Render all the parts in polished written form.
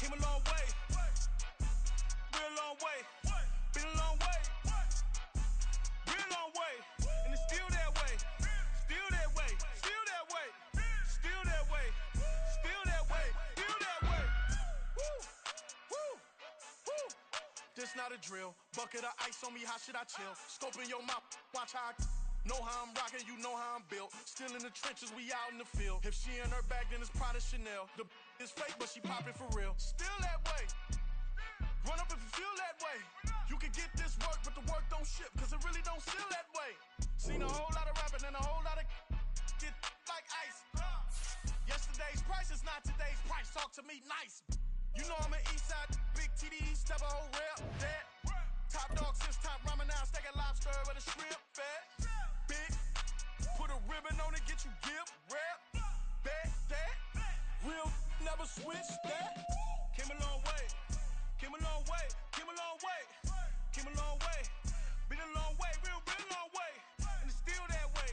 Came a long way, real long way. Been a long way, real long way. And it's still that way, still that way, still that way, still that way, still that way, still that way. Woo, woo, woo. This not a drill. Bucket of ice on me, how should I chill? Scoping your mouth, watch how I know how I'm rocking, you know how I'm built. Still in the trenches, we out in the field. If she in her bag, then it's Prada Chanel. The is fake, but she popping for real. Still that way. Run up if you feel that way. You can get this work, but the work don't ship, cause it really don't feel that way. Seen a whole lot of rapping and a whole lot of get like ice. Yesterday's price is not today's price. Talk to me nice. You know I'm an Eastside, big TD, step a whole rep, that. Top dog since top ramen now, steak and lobster with a shrimp fat. Big, put a ribbon on it, get you gift, rep, bet, that. Real, never switch that. Came a long way, came a long way, came a long way, came a long way. Been a long way, real long way. And it's still that way,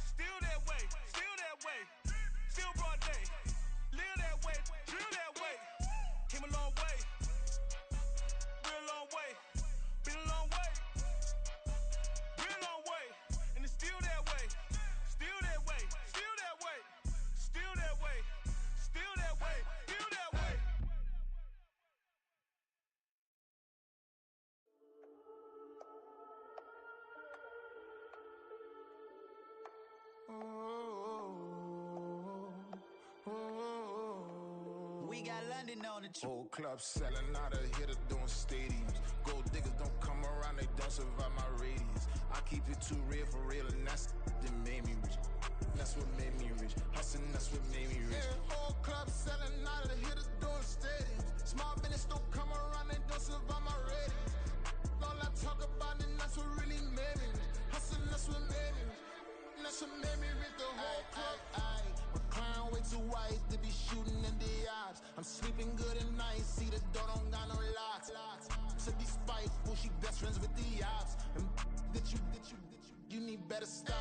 still that way, still that way. Still broad day, live that way, drill that way. Came a long way, real long way. Been a long way, real long way. And it's still that way, still that way, still that way, still that way, still that way, still that way. We got London on the trip. Whole club selling out of hitter doing stadiums. Gold diggers don't come around, they don't survive my radius. I keep it too real for real, and that's that made me rich. That's what made me rich. Hustling, that's what made me rich. Yeah, whole club selling out of the hitters doing stadiums. Small business don't come around, they don't survive my radius. All I talk about, and that's what really made me rich. Hustling, that's what made me rich. And that's what made me rich. The whole club. My crown way too wide to be shooting in the odds. I'm sleeping good at night, see the door don't got no locks. To be spiteful, she best friends with the ops. And you need better stop.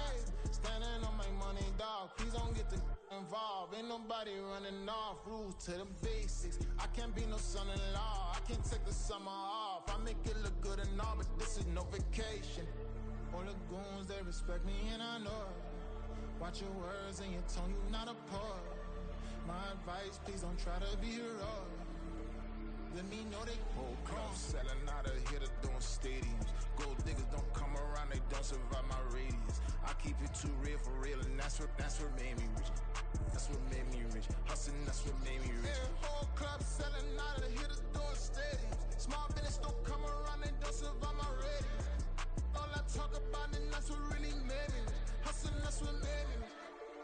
Standing on my money, dog. Please don't get the involved. Ain't nobody running off. Rules to the basics. I can't be no son-in-law. I can't take the summer off. I make it look good and all, but this is no vacation. All the goons, they respect me and I know it. Watch your words and your tone, you not a poet. My advice, please don't try to be heroic. Let me know they whole club selling out of hitter doing stadiums. Gold diggers don't come around, they don't survive my radius. I keep it too real for real, and that's what made me rich. That's what made me rich. Hustling, that's what made me rich. Yeah, whole club selling out of the hitters doing stadiums. Small business don't come around, they don't survive my radius. All I talk about, and that's what really made me rich. Hustling, that's what made me rich.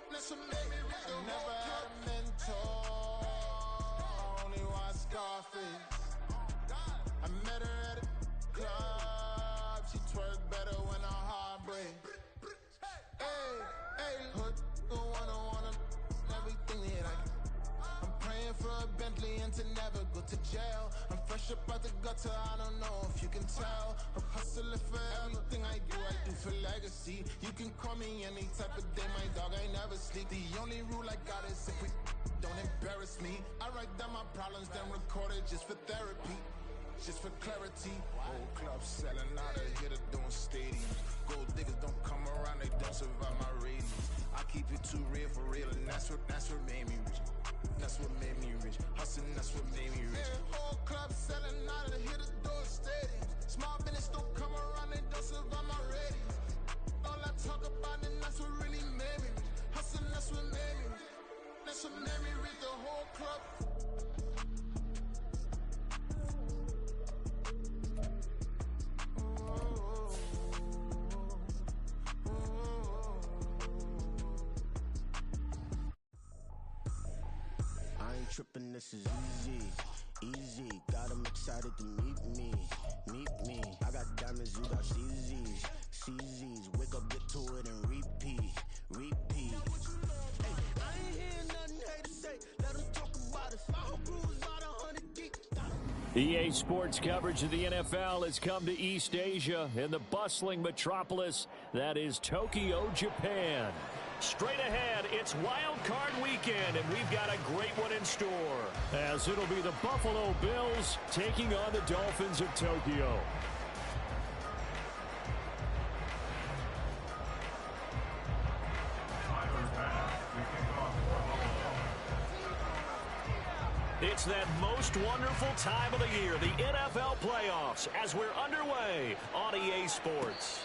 That's what made me rich. I never had a mentor. Only watch Scarface. I met her at a club. She twerk better when her heart breaks. Hey, hood, wanna everything that I can. I'm praying for a Bentley and to never go to jail. I'm fresh up out the gutter, I don't know if you can tell. I'm hustling for everything I do for legacy. You can call me any type of day, my dog, I never sleep. The only rule I got is if we don't embarrass me. I write down my problems, then record it just for therapy. Just for clarity. Whole club selling out of hitter doing stadiums. Gold diggers don't come around, they don't survive my radius. I keep it too real for real, and that's what made me rich. That's what made me rich. Hustling, that's what made me rich. Yeah, whole club selling out of the hitter doing stadiums. Small business don't come around, they don't survive my radius. All I talk about, and that's what really made me rich. Hustling, that's what made me rich. That's what made me rich. The whole club. I ain't tripping, this is easy. Got 'em excited to meet me. I got diamonds, you got CZs. Wake up, get to it, and repeat. Hey, I ain't hearing nothing hate to say. Let them talk about us. My whole crew is about 100 deep. EA Sports coverage of the NFL has come to East Asia in the bustling metropolis that is Tokyo, Japan. Straight ahead, it's Wild Card Weekend, and we've got a great one in store. As it'll be the Buffalo Bills taking on the Dolphins of Tokyo. It's that most wonderful time of the year, the NFL playoffs, as we're underway on EA Sports.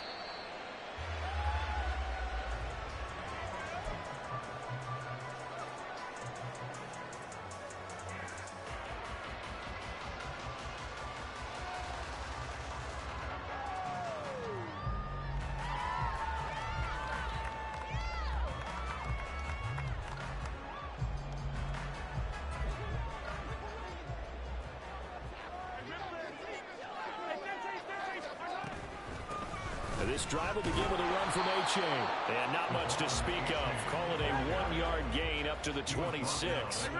This drive will begin with a run from A-Chain. And not much to speak of. Call it a 1-yard gain up to the 26.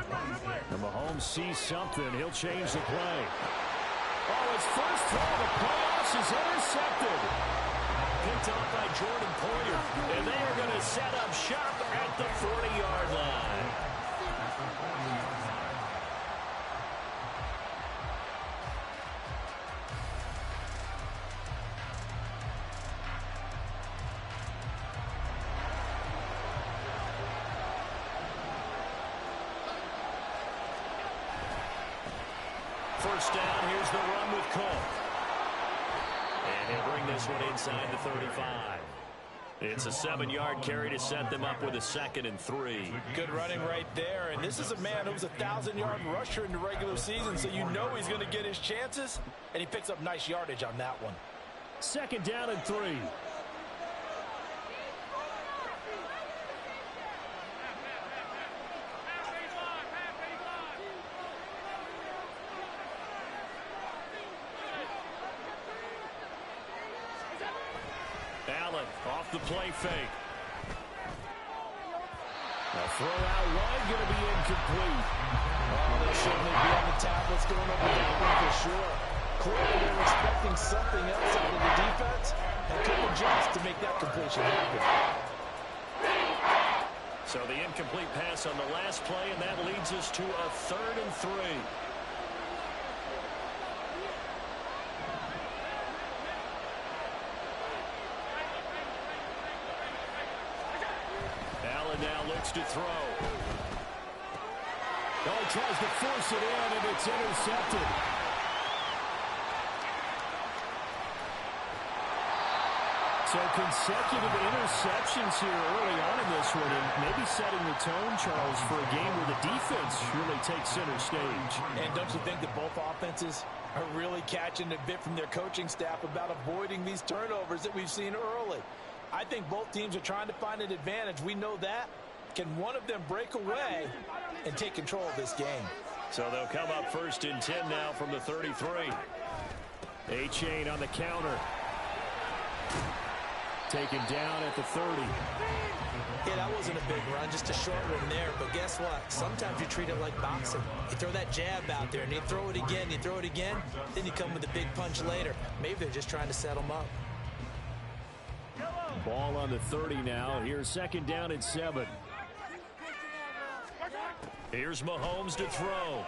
And Mahomes sees something. He'll change the play. Oh, his first throw of the playoffs is intercepted. Picked off by Jordan Poyer. And they are going to set up shop at the 40-yard line. First down, here's the run with Cole. And he'll bring this one inside the 35. It's a 7-yard carry to set them up with a 2nd and 3. Good running right there. And this is a man who was a 1,000-yard rusher in the regular season, so you know he's going to get his chances. And he picks up nice yardage on that one. 2nd down and 3. Allen off the play fake. A throw out wide, going to be incomplete. Oh, they shouldn't be on the tablets going over that one for sure. Clearly they're expecting something else out of the defense, and couldn't adjust to make that completion happen. So the incomplete pass on the last play, and that leads us to a 3rd and 3. Now looks to throw. Oh, he tries to force it in, and it's intercepted. So consecutive interceptions here early on in this one, and maybe setting the tone, Charles, for a game where the defense really takes center stage. And don't you think that both offenses are really catching a bit from their coaching staff about avoiding these turnovers that we've seen early? I think both teams are trying to find an advantage. We know that. Can one of them break away and take control of this game? So they'll come up 1st and 10 now from the 33. A-Chain on the counter. Taken down at the 30. Yeah, that wasn't a big run, just a short one there. But guess what? Sometimes you treat it like boxing. You throw that jab out there, and you throw it again, then you come with a big punch later. Maybe they're just trying to set them up. Ball on the 30 now. Here's 2nd down and 7. Here's Mahomes to throw.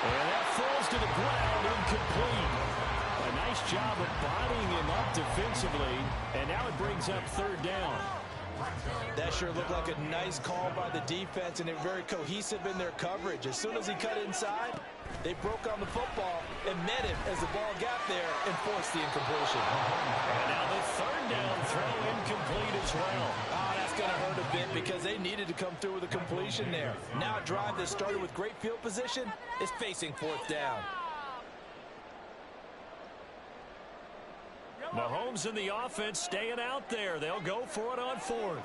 And that falls to the ground, incomplete. A nice job of bodying him up defensively. And now it brings up 3rd down. That sure looked like a nice call by the defense, and they're very cohesive in their coverage. As soon as he cut inside, they broke on the football and met him as the ball got there and forced the incompletion. And now the 3rd down throw incomplete as well. Oh, that's going to hurt a bit because they needed to come through with a completion there. Now a drive that started with great field position is facing 4th down. Mahomes and the offense staying out there. They'll go for it on 4th.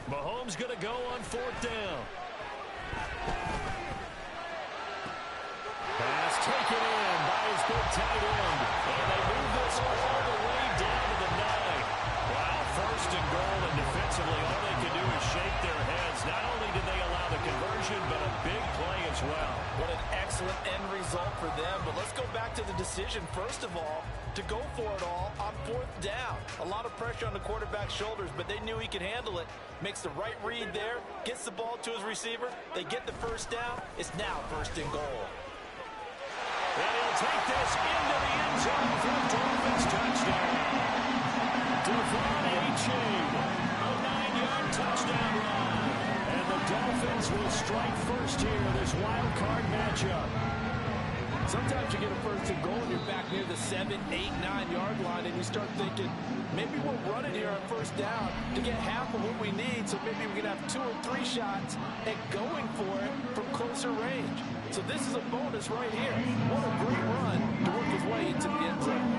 Mahomes going to go on 4th down. Pass taken in by his big tight end. And they move this all the way down to the 9. Wow, 1st First and goal, and defensively, all they can do is shake their heads. Not only did they allow the conversion, but a big play as well. What an excellent end result for them. But let's go back to the decision, first of all, to go for it all on 4th down. A lot of pressure on the quarterback's shoulders, but they knew he could handle it. Makes the right read there, gets the ball to his receiver. They get the first down. It's now 1st and goal. And he'll take this into the end zone for a Dolphins touchdown. Devon A-Chain, a 9-yard touchdown run. And the Dolphins will strike first here in this wild card matchup. Sometimes you get a 1st and goal and you're back near the 7, 8, 9-yard line, and you start thinking, maybe we're running here on 1st down to get half of what we need, so maybe we can have 2 or 3 shots at going for it from closer range. So this is a bonus right here. What a great run to work his way into the end zone.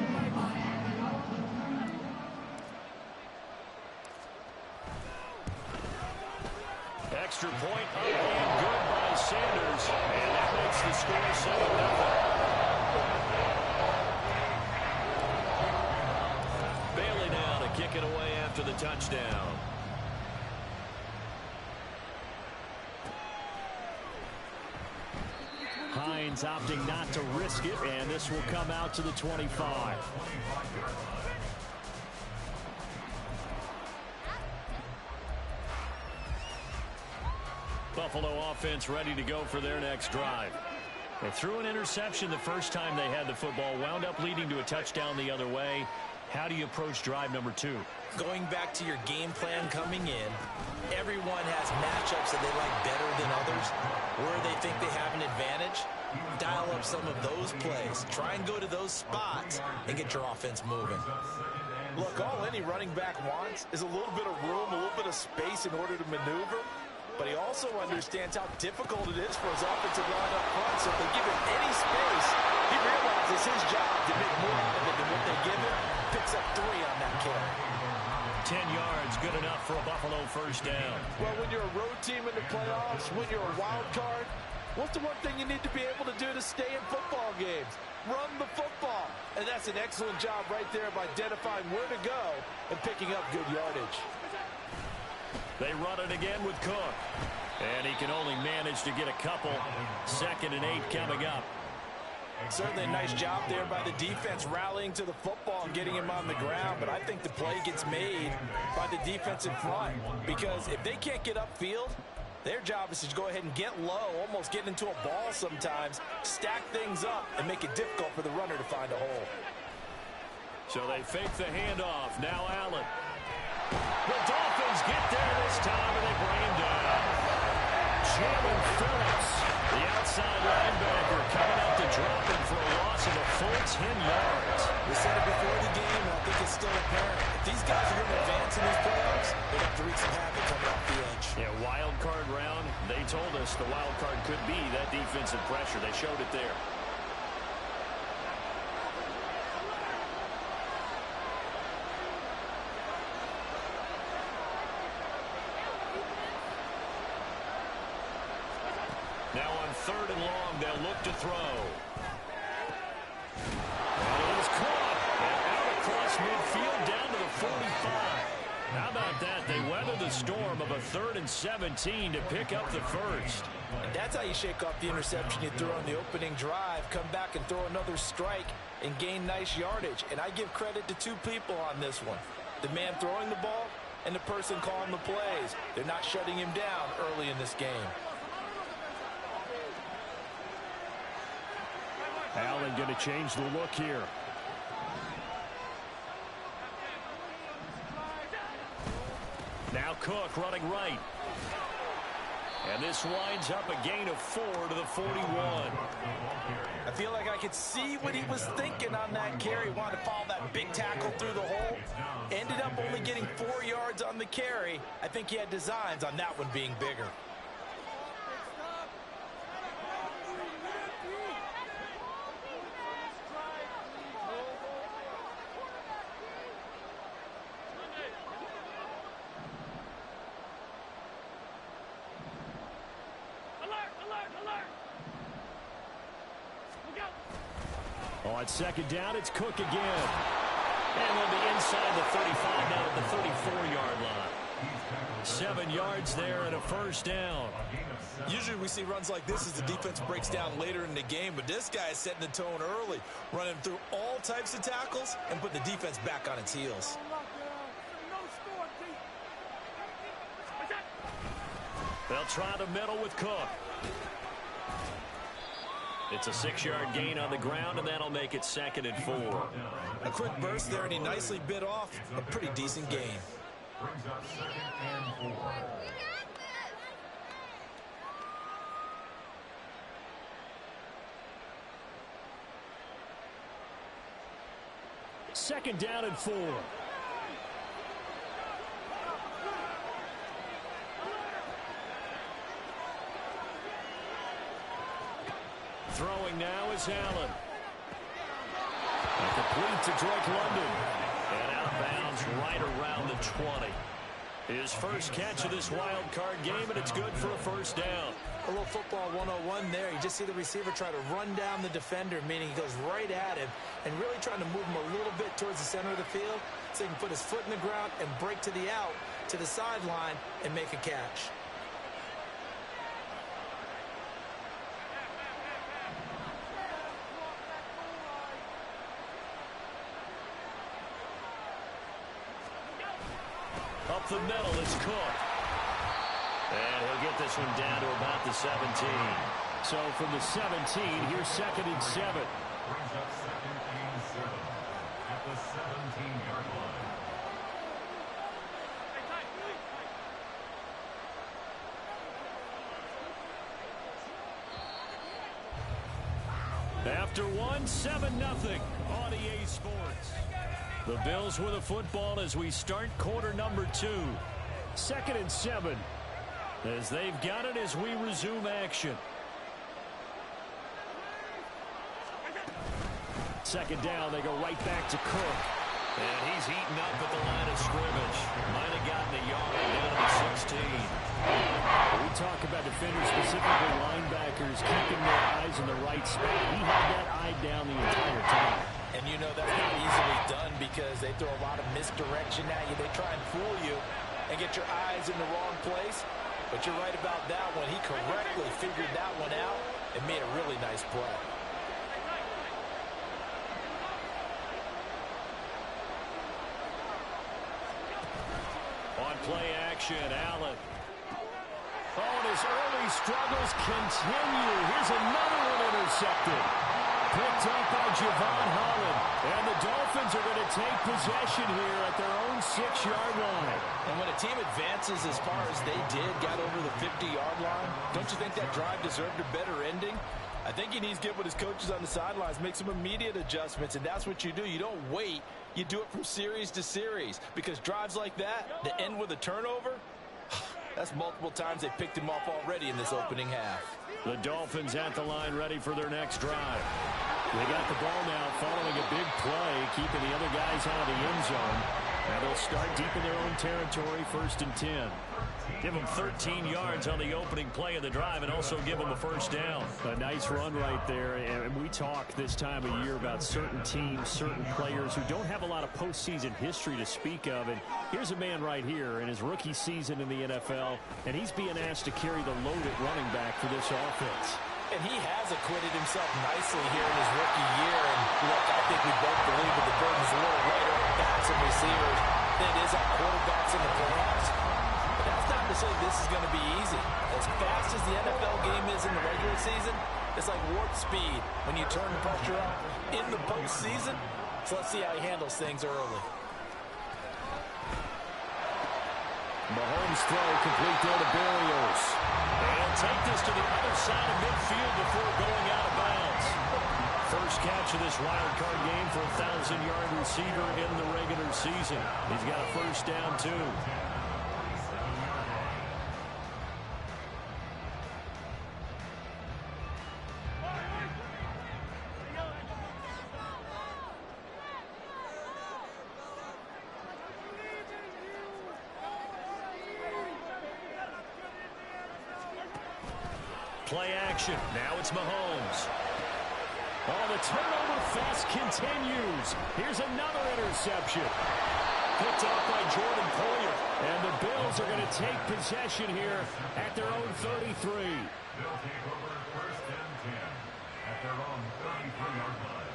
Extra point up and good by Sanders, and that makes the score 7-0. Bailey now to kick it away after the touchdown. Hines opting not to risk it, and this will come out to the 25. Buffalo offense ready to go for their next drive. They threw an interception the first time they had the football, wound up leading to a touchdown the other way. How do you approach drive number 2? Going back to your game plan coming in, everyone has matchups that they like better than others. Where they think they have an advantage, dial up some of those plays. Try and go to those spots and get your offense moving. Look, all any running back wants is a little bit of room, a little bit of space in order to maneuver. But he also understands how difficult it is for his offensive line up front. So if they give him any space, he realizes his job to make more out of it than what they give him. Picks up 3 on that carry. 10 yards, good enough for a Buffalo first down. Well, when you're a road team in the playoffs, when you're a wild card, what's the one thing you need to be able to do to stay in football games? Run the football. And that's an excellent job right there of identifying where to go and picking up good yardage. They run it again with Cook. And he can only manage to get a couple. 2nd and 8 coming up. Certainly a nice job there by the defense rallying to the football and getting him on the ground. But I think the play gets made by the defensive front. Because if they can't get upfield, their job is to go ahead and get low, almost get into a ball sometimes, stack things up, and make it difficult for the runner to find a hole. So they fake the handoff. Now Allen. The Dolphins get there this time, and they bring him down. Jalen Phillips, the outside linebacker, coming up to drop him for a loss of a full 10 yards. We said it before the game, and I think it's still apparent. If these guys are going to advance in these playoffs, they're going to have to wreak some havoc coming off the edge. Yeah, wild card round. They told us the wild card could be that defensive pressure. They showed it there. Now on 3rd and long, they'll look to throw. And it is caught. And out across midfield down to the 45. How about that? They weather the storm of a 3rd and 17 to pick up the first. And that's how you shake off the interception you threw on the opening drive. Come back and throw another strike and gain nice yardage. And I give credit to 2 people on this one. The man throwing the ball and the person calling the plays. They're not shutting him down early in this game. Allen going to change the look here. Now Cook running right. And this winds up a gain of 4 to the 41. I feel like I could see what he was thinking on that carry. Wanted to follow that big tackle through the hole. Ended up only getting 4 yards on the carry. I think he had designs on that one being bigger. On 2nd down, it's Cook again. And they'll be inside the 35 now at the 34-yard line. 7 yards there and a first down. Usually we see runs like this as the defense breaks down later in the game, but this guy is setting the tone early, running through all types of tackles and putting the defense back on its heels. They'll try the middle with Cook. It's a 6-yard gain on the ground, and that'll make it 2nd and 4. A quick burst there, and he nicely bit off a pretty decent gain. Brings up 2nd and 4. Second down and 4. Throwing now is Allen. Complete to Drake London. And out of bounds right around the 20. His first catch of this wild card game, and it's good for a first down. A little football 101 there. You just see the receiver try to run down the defender, meaning he goes right at him and really trying to move him a little bit towards the center of the field so he can put his foot in the ground and break to the out, to the sideline, and make a catch. Up the middle, it's Cook. And he'll get this one down to about the 17. So from the 17, here's 2nd and 7. Brings up 2nd and 7 at the 17-yard line. After one, 7-0 on EA Sports. The Bills with a football as we start quarter number 2. 2nd and 7 as they've got it as we resume action. Second down, they go right back to Cook. And he's eaten up at the line of scrimmage. Might have gotten a yard down to the 16. We talk about defenders, specifically linebackers, keeping their eyes in the right spot. He had that eye down the entire time. And you know that's not easily done because they throw a lot of misdirection at you. They try and fool you and get your eyes in the wrong place. But you're right about that one. He correctly figured that one out and made a really nice play. On play action, Allen. Oh, and his early struggles continue. Here's another one intercepted. Picked up by Javon Holland. And the Dolphins are going to take possession here at their own 6-yard line. And when a team advances as far as they did, got over the 50-yard line, don't you think that drive deserved a better ending? I think he needs to get with his coaches on the sidelines, make some immediate adjustments, and that's what you do. You don't wait. You do it from series to series because drives like that end with a turnover, that's multiple times they picked him off already in this opening half. The Dolphins at the line ready for their next drive. They got the ball now following a big play, keeping the other guys out of the end zone. And they'll start deep in their own territory, 1st and 10. Give them 13 yards on the opening play of the drive and also give them a first down. A nice run right there. And we talk this time of year about certain teams, certain players who don't have a lot of postseason history to speak of. And here's a man right here in his rookie season in the NFL, and he's being asked to carry the load at running back for this offense. And he has acquitted himself nicely here in his rookie year. And look, I think we both believe that the burden's a little lighter on backs and receivers than it is on quarterbacks in the playoffs. But that's not to say this is going to be easy. As fast as the NFL game is in the regular season, it's like warp speed when you turn the pressure up in the postseason. So let's see how he handles things early. Mahomes throw complete there to Berrios. And take this to the other side of midfield before going out of bounds. First catch of this wild card game for a 1,000-yard receiver in the regular season. He's got a first down, too. Play action. Now it's Mahomes. Oh, the turnover fest continues. Here's another interception. Picked off by Jordan Poyer. And the Bills are going to take possession here at their own 33. They'll take over first and 10 at their own 33-yard line.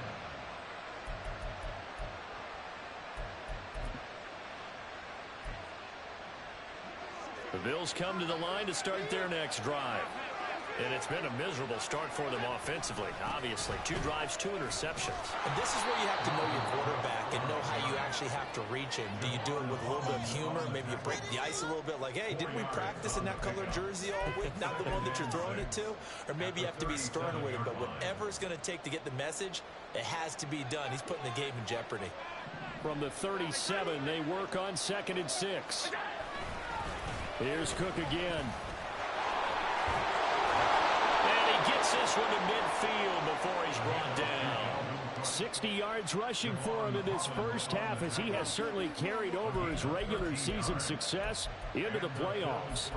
The Bills come to the line to start their next drive. And it's been a miserable start for them offensively, obviously. 2 drives, 2 interceptions. And this is where you have to know your quarterback and know how you actually have to reach him. Do you do it with a little bit of humor? Maybe you break the ice a little bit like, hey, didn't we practice in that colored jersey all week? Not the one that you're throwing it to? Or maybe you have to be stern with him. But whatever it's going to take to get the message, it has to be done. He's putting the game in jeopardy. From the 37, they work on 2nd and 6. Here's Cook again. Gets this one to midfield before he's brought down. 60 yards rushing for him in this first half, as he has certainly carried over his regular season success into the playoffs.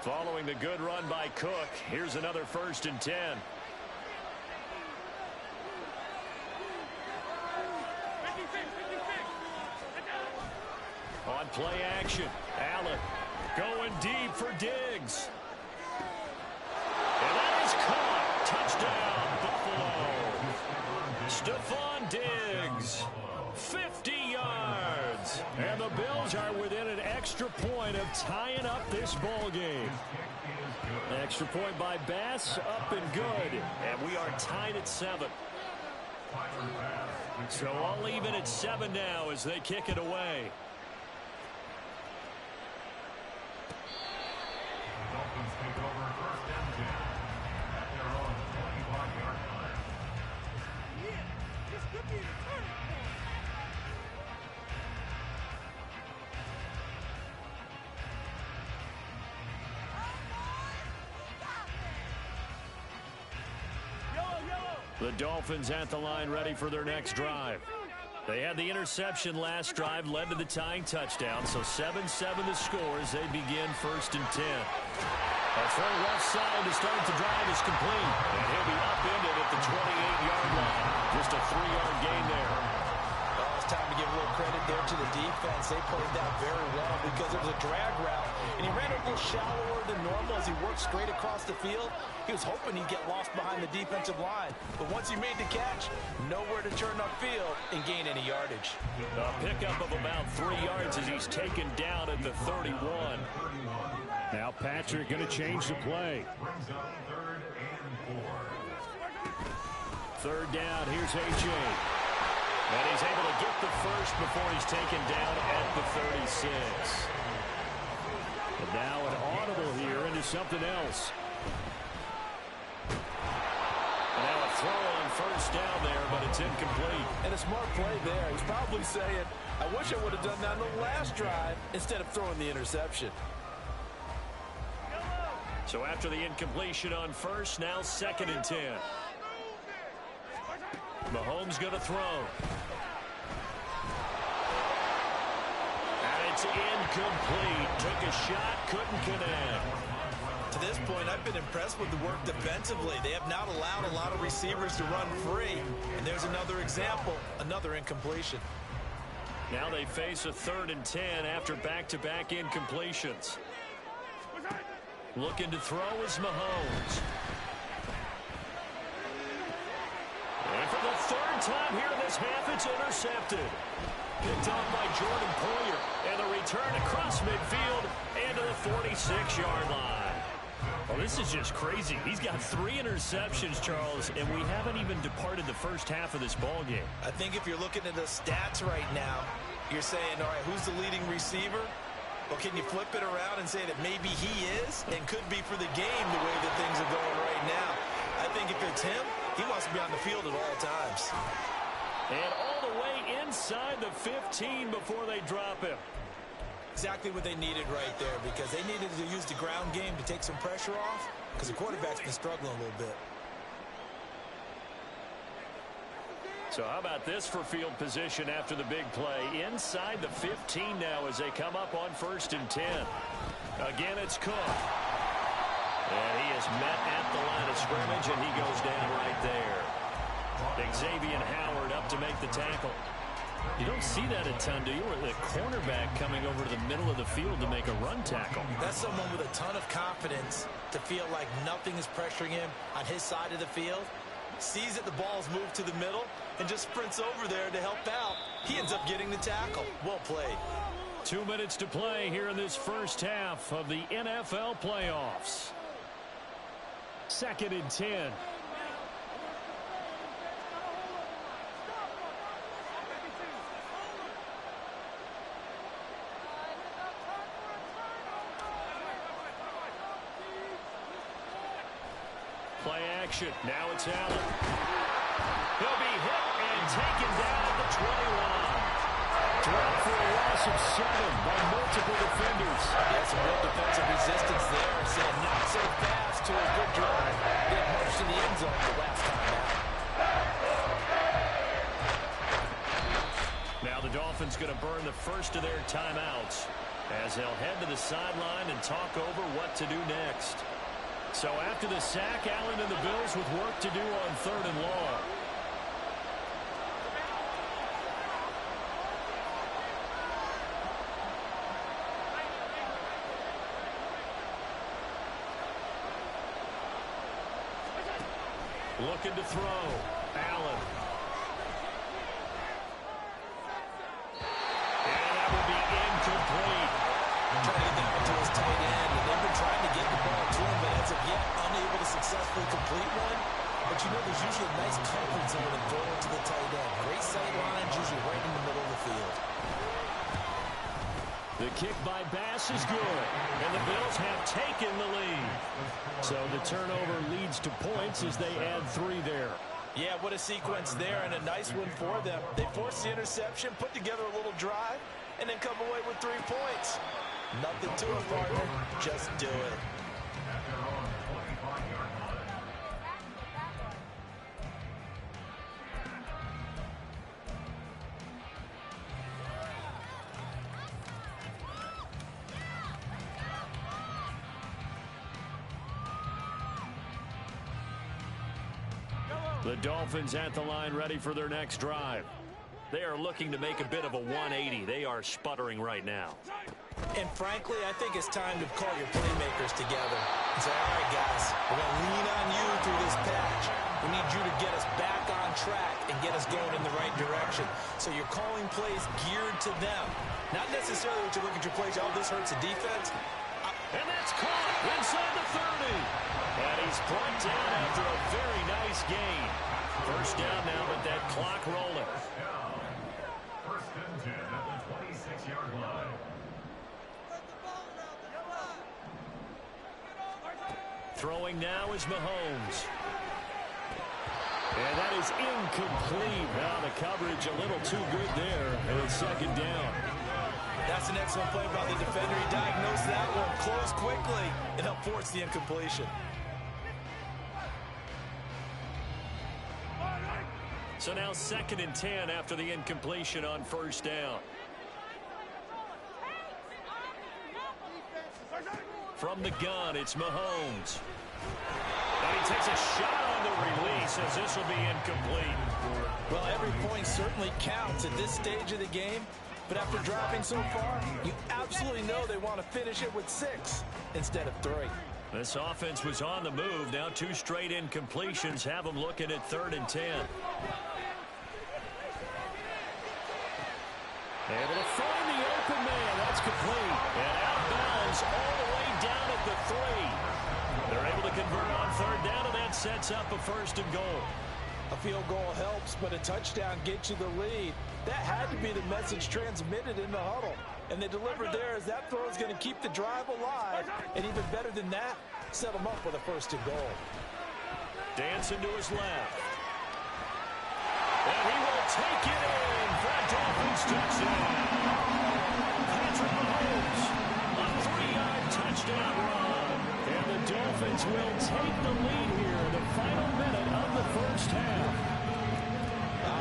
Following the good run by Cook, here's another 1st and 10. On play action, Allen going deep for Diggs. And that is caught. Touchdown, Buffalo. Stephon Diggs, 50 yards. And the Bills are within an extra point of tying up this ball game. Extra point by Bass, up and good. And we are tied at 7. So all even at 7 now as they kick it away. Dolphins take over first and 10 at their own 25-yard line. Yeah, this could be the turning point. The Dolphins at the line, ready for their next drive. They had the interception last drive, led to the tying touchdown, so 7-7 the score as they begin 1st and 10. A throw left side to start the drive is complete, and he'll be upended at the 28-yard line. Just a 3-yard gain there. Oh, it's time to give a little credit there to the defense. They played that very well because it was a drag route, and he ran a little shallower than normal as he worked straight across the field. He was hoping he'd get lost behind the defensive line, but once he made the catch, nowhere to turn upfield and gain any yardage. A pickup of about 3 yards as he's taken down at the 31. Now Patrick going to change the play. Brings up 3rd and 4. 3rd down, here's A.J. And he's able to get the first before he's taken down at the 36. And now an audible here into something else. And now a throw on 1st down there, but it's incomplete. And a smart play there. He's probably saying, I wish I would have done that on the last drive instead of throwing the interception. So after the incompletion on 1st, now 2nd and 10. Mahomes going to throw. And it's incomplete. Took a shot, couldn't connect. To this point, I've been impressed with the work defensively. They have not allowed a lot of receivers to run free. And there's another example, another incompletion. Now they face a 3rd and 10 after back-to-back incompletions. Looking to throw is Mahomes. And for the 3rd time here in this half, it's intercepted. Picked off by Jordan Poyer. And the return across midfield and to the 46-yard line. Well, this is just crazy. He's got 3 interceptions, Charles, and we haven't even departed the first half of this ball game. I think if you're looking at the stats right now, you're saying, all right, who's the leading receiver? Well, can you flip it around and say that maybe he is and could be for the game the way that things are going right now? I think if it's him, he wants to be on the field at all times. And all the way inside the 15 before they drop him. Exactly what they needed right there, because they needed to use the ground game to take some pressure off, because the quarterback's been struggling a little bit. So how about this for field position after the big play? Inside the 15 now as they come up on 1st and 10. Again, it's Cook. And he is met at the line of scrimmage, and he goes down right there. Xavier Howard up to make the tackle. You don't see that a ton, do you? The cornerback coming over to the middle of the field to make a run tackle. That's someone with a ton of confidence to feel like nothing is pressuring him on his side of the field. Sees that the ball's moved to the middle and just sprints over there to help out. He ends up getting the tackle. Well played. 2 minutes to play here in this first half of the NFL playoffs. 2nd and 10. Play action. Now it's Allen. He'll be hit and taken down at the 20-line. Dropped for a loss of 7 by multiple defenders. Yeah, some real defensive resistance there. Said not so fast to a good drive. Get marched to the end zone the last time out. Now the Dolphins going to burn the first of their timeouts as they'll head to the sideline and talk over what to do next. So after the sack, Allen and the Bills with work to do on 3rd and long. Looking to throw. Allen. And that will be incomplete. Trying to get that one to his tight end, and they've been trying to get the ball to him, but as of yet, unable to successfully complete one. But you know, there's usually a nice comfort zone and throw it to the tight end. Great sight lines, usually right in the middle of the field. The kick by Bass is good, and the Bills have taken the lead. So the turnover leads to points as they add 3 there. Yeah, what a sequence there, and a nice one for them. They forced the interception, put together a little drive, and then come away with 3 points. Nothing to it, partner. Just do it. The Dolphins at the line ready for their next drive. They are looking to make a bit of a 180. They are sputtering right now. And frankly, I think it's time to call your playmakers together and say, all right, guys, we're going to lean on you through this patch. We need you to get us back on track and get us going in the right direction. So you're calling plays geared to them. Not necessarily what you look at your plays, oh, this hurts the defense. And that's caught inside the 30. And he's brought down after a very nice gain. First down now with that clock rolling. First and 10 at the 26-yard line. Throwing now is Mahomes. And that is incomplete. Now the coverage a little too good there. And it's 2nd down. That's an excellent play by the defender. He diagnosed that one, closed quickly, and helped force the incompletion. So now 2nd and 10 after the incompletion on first down. From the gun, it's Mahomes. And he takes a shot on the release as this will be incomplete. Well, every point certainly counts at this stage of the game. But after dropping so far, you absolutely know they want to finish it with 6 instead of 3. This offense was on the move. Now 2 straight incompletions have them looking at 3rd and 10. Able to find the open man. That's complete. And out of bounds all the way down at the 3. They're able to convert on 3rd down, and that sets up a 1st and goal. A field goal helps, but a touchdown gets you the lead. That had to be the message transmitted in the huddle. And they delivered there as that throw is going to keep the drive alive. And even better than that, set them up with a 1st and goal. Dancing to his left. And he will take it in for a Dolphins touchdown. Patrick Mahomes, a 3-yard touchdown run. And the Dolphins will take the lead here in the final minute of the first half.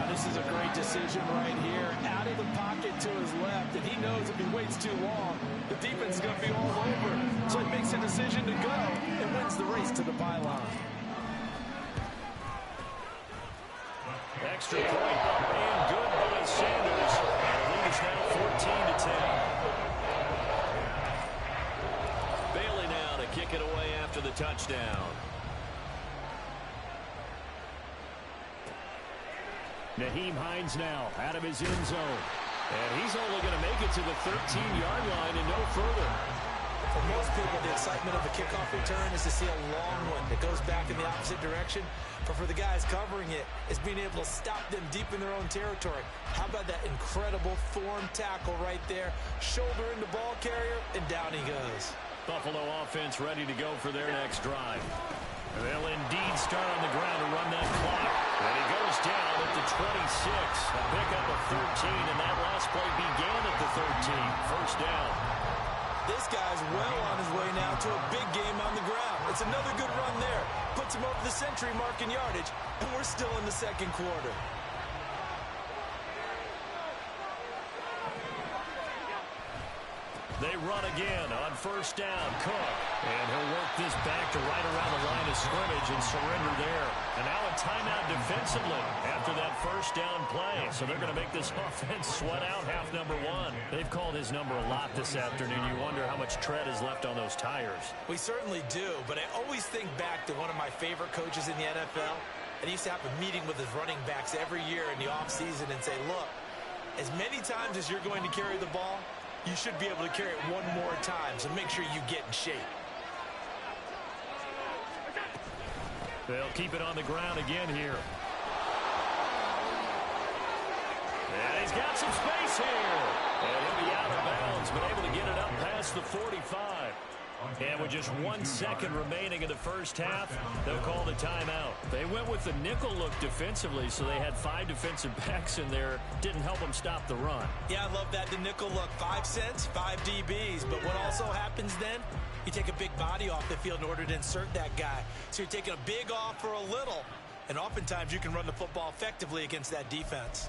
This is a great decision right here. Out of the pocket to his left, and he knows if he waits too long, The defense is going to be all over. So he makes a decision to go and wins the race to the pylon. Extra point up and good by Sanders. And the lead is now 14-10. Bailey now to kick it away after the touchdown. Nyheim Hines now out of his end zone. And he's only going to make it to the 13-yard line and no further. For most people, the excitement of a kickoff return is to see a long one that goes back in the opposite direction. But for the guys covering it, it's being able to stop them deep in their own territory. How about that incredible form tackle right there? Shoulder in the ball carrier, and down he goes. Buffalo offense ready to go for their next drive. They'll indeed start on the ground to run that clock. And he goes down at the 26. A pickup of 13, and that last play began at the 13. First down. This guy's well on his way now to a big game on the ground. It's another good run there. Puts him over the century mark in yardage, and we're still in the second quarter. They run again on first down. Cook. And he'll work this back to right around the line of scrimmage and surrender there. And now a timeout defensively after that first down play. So they're going to make this offense sweat out half number one. They've called his number a lot this afternoon. You wonder how much tread is left on those tires. We certainly do, but I always think back to one of my favorite coaches in the NFL. And he used to have a meeting with his running backs every year in the offseason and say, look, as many times as you're going to carry the ball, you should be able to carry it one more time, so make sure you get in shape. They'll keep it on the ground again here. And he's got some space here. And he'll be out of bounds, but able to get it up past the 45. And with just 1 second remaining in the first half, they'll call the timeout. They went with the nickel look defensively, so they had 5 defensive backs in there. Didn't help them stop the run. Yeah, I love that, the nickel look. 5 cents, 5 DBs. But what also happens then, you take a big body off the field in order to insert that guy. So you're taking a big off for a little. And oftentimes you can run the football effectively against that defense.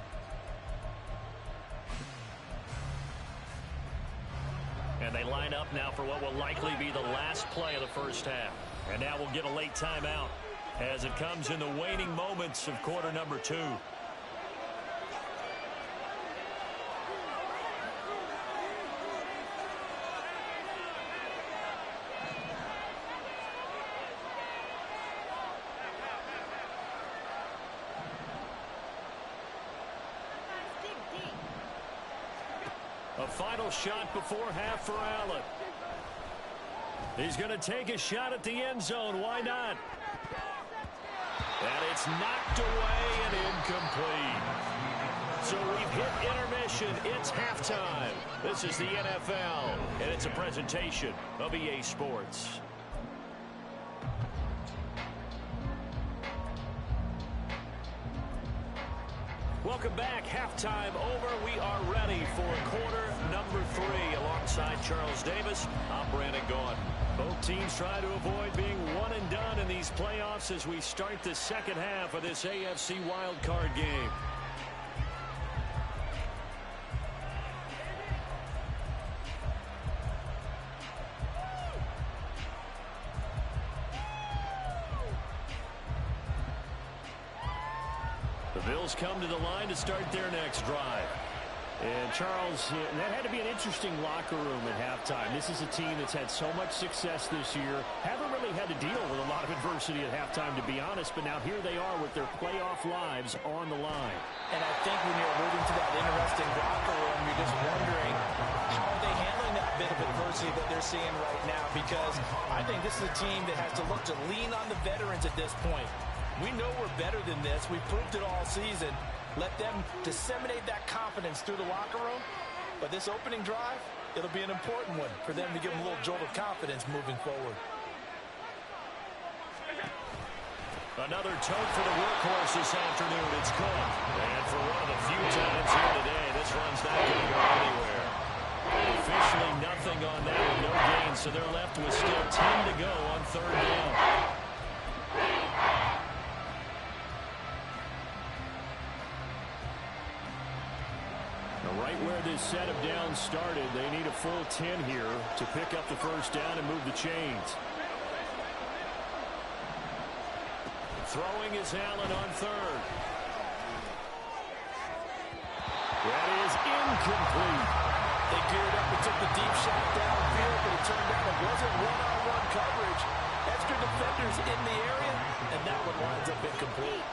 And they line up now for what will likely be the last play of the first half. And now we'll get a late timeout as it comes in the waning moments of quarter number 2. A final shot before half for Allen. He's going to take a shot at the end zone. Why not? And it's knocked away and incomplete. So we've hit intermission. It's halftime. This is the NFL, and it's a presentation of EA Sports. Welcome back. Halftime over. We are ready for quarter number 3. Alongside Charles Davis, I'm Brandon Gaudin. Both teams try to avoid being one and done in these playoffs as we start the second half of this AFC wildcard game. The Bills come to the line to start their next drive. And Charles, that had to be an interesting locker room at halftime. This is a team that's had so much success this year. Haven't really had to deal with a lot of adversity at halftime, to be honest. But now here they are with their playoff lives on the line. And I think when you're alluding to that interesting locker room, you're just wondering how are they handling that bit of adversity that they're seeing right now. Because I think this is a team that has to look to lean on the veterans at this point. We know we're better than this. We've proved it all season. Let them disseminate that confidence through the locker room. But this opening drive, it'll be an important one for them to give them a little jolt of confidence moving forward. Another tote for the workhorse this afternoon. It's Cook. And for one of the few times here today, this run's not going to go anywhere. Officially nothing on that with no gain, so they're left with still 10 to go on third down. Right where this set of downs started, they need a full 10 here to pick up the first down and move the chains. Throwing is Allen on third. That is incomplete. They geared up and took the deep shot downfield, but it turned out it wasn't one-on-one coverage. Extra defenders in the area, and that one winds up incomplete.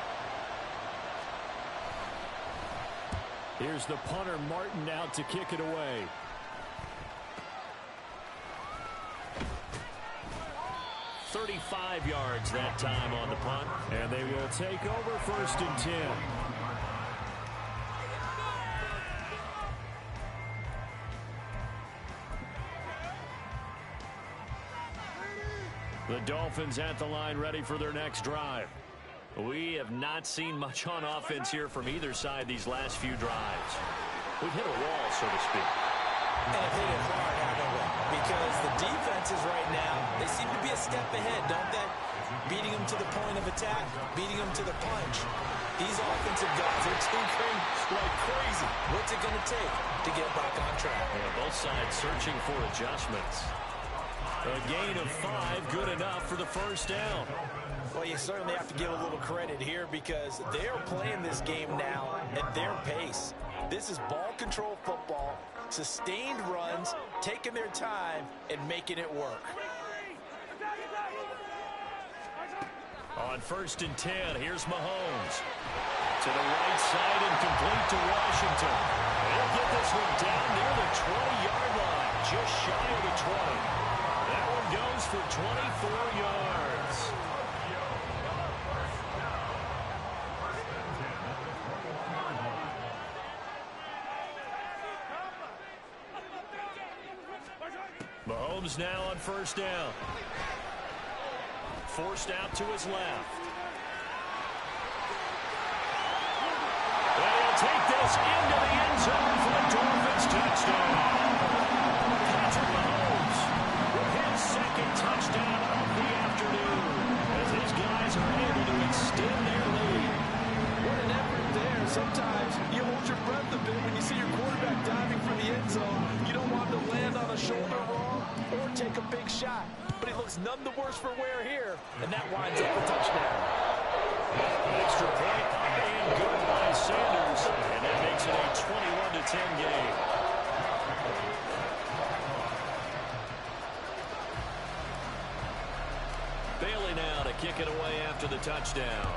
Here's the punter, Martin, out to kick it away. "35 yards that time on the punt. And they will take over 1st and 10. The Dolphins at the line, ready for their next drive. We have not seen much on offense here from either side these last few drives. We've hit a wall, so to speak. And have hit it hard, haven't we? Because the defenses right now, they seem to be a step ahead, don't they? Beating them to the point of attack, beating them to the punch. These offensive guys are tinkering like crazy. What's it going to take to get back on track? Yeah, both sides searching for adjustments. A gain of 5, good enough for the first down. Well, you certainly have to give a little credit here because they're playing this game now at their pace. This is ball control football, sustained runs, taking their time, and making it work. On 1st and 10, here's Mahomes. To the right side and complete to Washington. He'll get this one down near the 20-yard line, just shy of the 20. That one goes for 24 yards. Mahomes now on 1st down. Forced out to his left. And he'll take this into the end zone for the Dolphins touchdown. Patrick Mahomes with his 2nd touchdown of the afternoon as his guys are able to extend their lead. What an effort there. Sometimes you hold your breath a bit when you see your quarterback diving for the end zone. You don't want him to land on a shoulder wrong or take a big shot. But he looks none the worse for wear here, and that winds up a touchdown. Extra point and good by Sanders, and that makes it a 21-10 game. Bailey now to kick it away after the touchdown.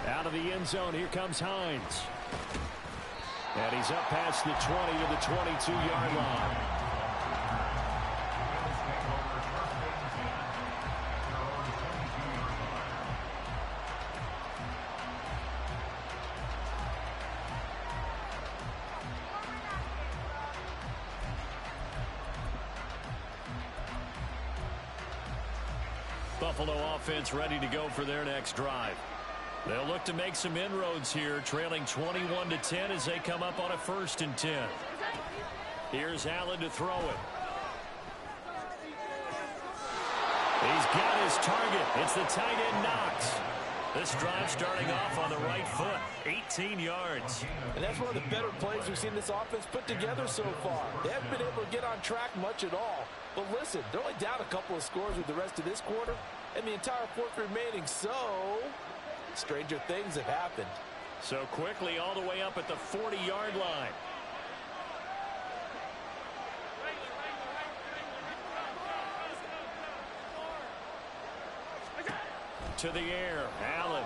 Out of the end zone, here comes Hines. And he's up past the 20 to the 22-yard line. Buffalo offense ready to go for their next drive. They'll look to make some inroads here, trailing 21-10 as they come up on a 1st and 10. Here's Allen to throw it. He's got his target. It's the tight end Knox. This drive starting off on the right foot, 18 yards. And that's one of the better plays we've seen this offense put together so far. They haven't been able to get on track much at all. But listen, they're only down a couple of scores with the rest of this quarter and the entire 4th remaining, so stranger things have happened. So quickly all the way up at the 40-yard line. To the air, Allen.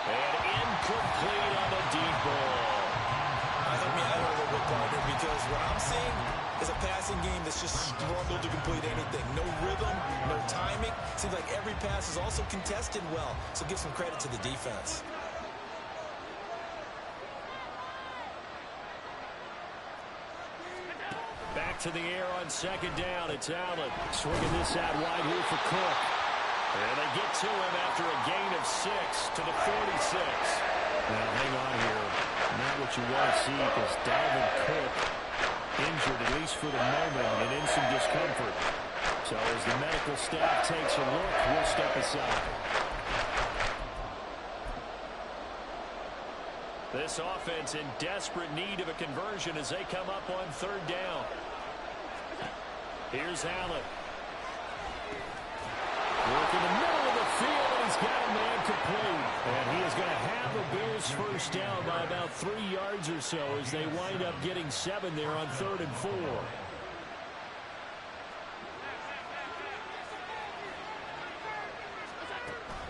And incomplete on the deep ball. Help me out a little bit, partner, because what I'm seeing is a passing game that's just struggled to complete anything. No rhythm, no timing. Seems like every pass is also contested well, so give some credit to the defense. Back to the air on 2nd down. It's Allen. Swinging this out wide here for Cook. And they get to him after a gain of 6 to the 46. Now, hang on here. Not what you want to see because Dalvin Cook injured, at least for the moment, and in some discomfort. So as the medical staff takes a look, we'll step aside. This offense in desperate need of a conversion as they come up on third down. Here's Allen. Work in the middle of the field, and he's got a man complete. And he is going to have the Bills first down by about 3 yards or so as they wind up getting 7 there on 3rd and 4.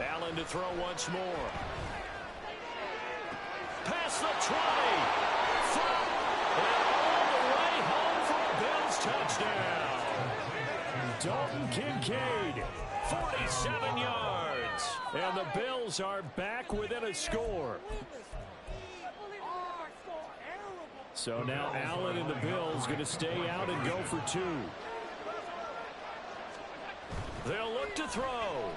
Allen to throw once more. Past the 20. From and all the way home for a Bills touchdown. Dalton Kincaid, 47 yards. And the Bills are back within a score. So now Allen and the Bills going to stay out and go for 2. They'll look to throw.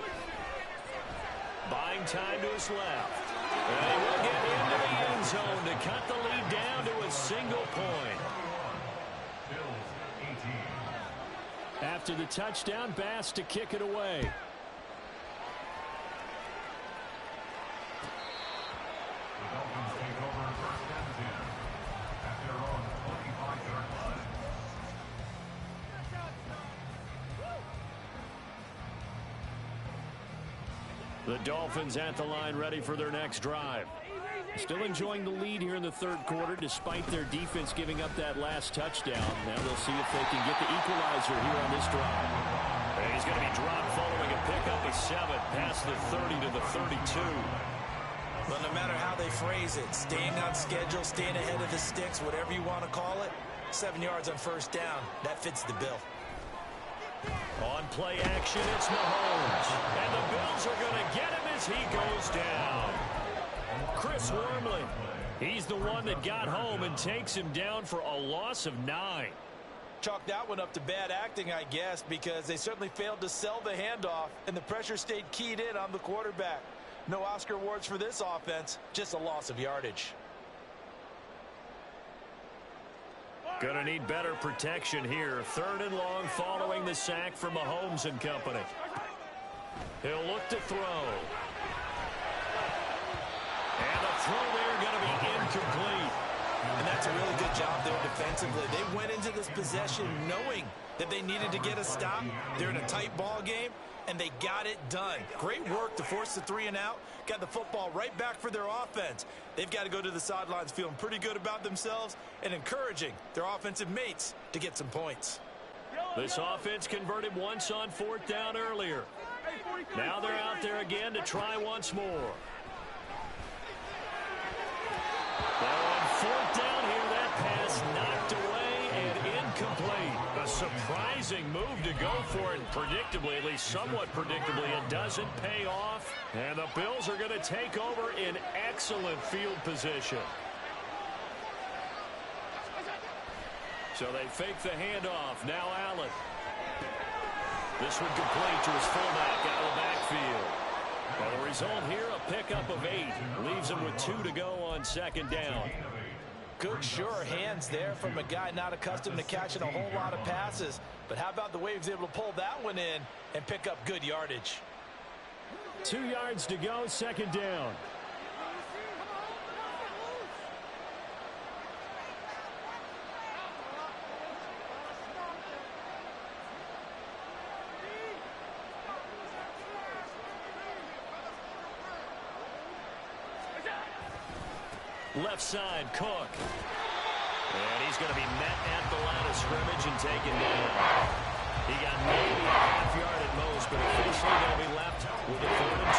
Buying time to his left. And he will get into the end zone to cut the lead down to a single point. After the touchdown, Bass to kick it away. The Dolphins take over first and 10 at their own 25-yard line. The Dolphins at the line, ready for their next drive. Still enjoying the lead here in the third quarter, despite their defense giving up that last touchdown. Now they'll see if they can get the equalizer here on this drive. And he's going to be dropped following a pickup of 7, past the 30 to the 32. Well, no matter how they phrase it, staying on schedule, staying ahead of the sticks, whatever you want to call it, 7 yards on first down, that fits the bill. On play action, it's Mahomes. And the Bills are going to get him as he goes down. Chris Wormley, he's the one that got home and takes him down for a loss of 9. Chalk that one up to bad acting, I guess, because they certainly failed to sell the handoff, and the pressure stayed keyed in on the quarterback. No Oscar awards for this offense, just a loss of yardage. Going to need better protection here. 3rd and long following the sack from Mahomes and company. He'll look to throw. And the throw there going to be incomplete. And that's a really good job there defensively. They went into this possession knowing that they needed to get a stop. They're in a tight ball game, and they got it done. Great work to force the 3 and out. Got the football right back for their offense. They've got to go to the sidelines feeling pretty good about themselves and encouraging their offensive mates to get some points. This offense converted once on 4th down earlier. Now they're out there again to try once more. Now on 4th down here, that pass knocked away and incomplete. A surprising move to go for it. Predictably, at least somewhat predictably, it doesn't pay off. And the Bills are going to take over in excellent field position. So they fake the handoff. Now Allen. This one complete to his fullback out of the backfield. Well, the result here, a pickup of 8. Leaves him with 2 to go on 2nd down. Good, sure hands there from a guy not accustomed to catching a whole lot of passes. But how about the way he was able to pull that one in and pick up good yardage? 2 yards to go, 2nd down. Left side, Cook. And he's going to be met at the line of scrimmage and taken down. He got maybe a half-yard at most, but officially going to be left with a 3rd and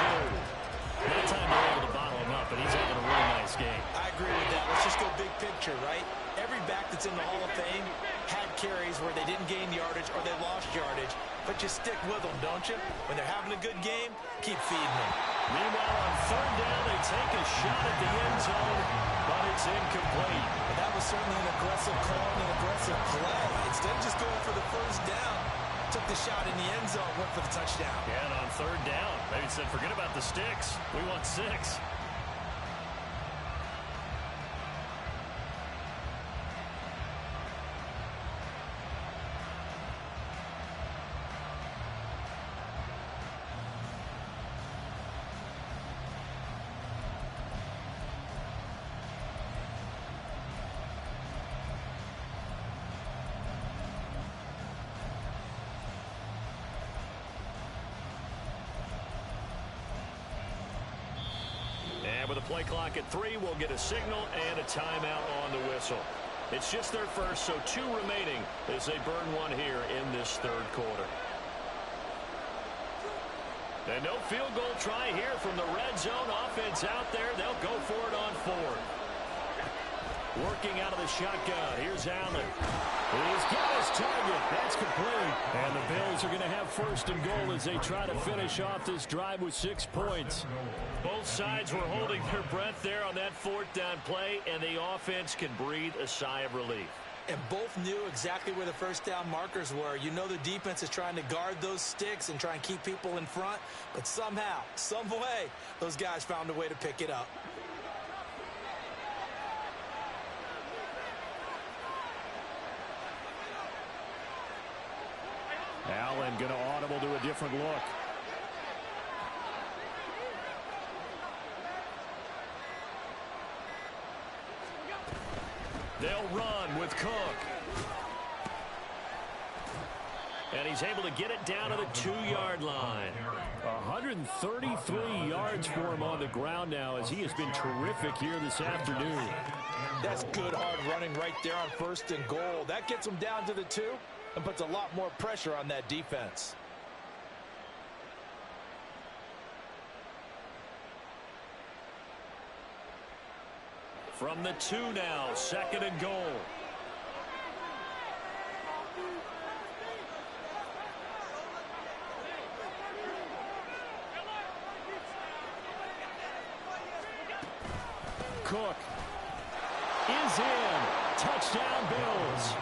2. That time they're able to bottle him up, but he's having a really nice game. I agree with that. Let's just go big picture, right? Every back that's in the Hall of Fame had carries where they didn't gain yardage or they lost yardage, but you stick with them, don't you? When they're having a good game, keep feeding them. Meanwhile, on 3rd down, they take a shot at the end zone, but it's incomplete. And that was certainly an aggressive call and an aggressive play. Instead of just going for the first down, took the shot in the end zone, went for the touchdown. Yeah, and on 3rd down, they said, forget about the sticks. We want 6. play clock at 3. We'll get a signal and a timeout on the whistle. It's just their first, so 2 remaining as they burn one here in this third quarter. And no field goal try here from the red zone. Offense out there. They'll go for it on 4th. Working out of the shotgun. Here's Allen. He's got his target. That's complete. And the Bills are going to have 1st and goal as they try to finish off this drive with 6 points. Both sides were holding their breath there on that 4th down play, and the offense can breathe a sigh of relief. And both knew exactly where the 1st down markers were. You know the defense is trying to guard those sticks and try and keep people in front, but somehow, some way, those guys found a way to pick it up. Allen going to audible to a different look. They'll run with Cook. And he's able to get it down to the 2-yard line. 133 yards for him on the ground now as he has been terrific here this afternoon. That's good hard running right there on 1st and goal. That gets him down to the 2 and puts a lot more pressure on that defense. From the 2 now, 2nd and goal. Cook is in. Touchdown, Bills.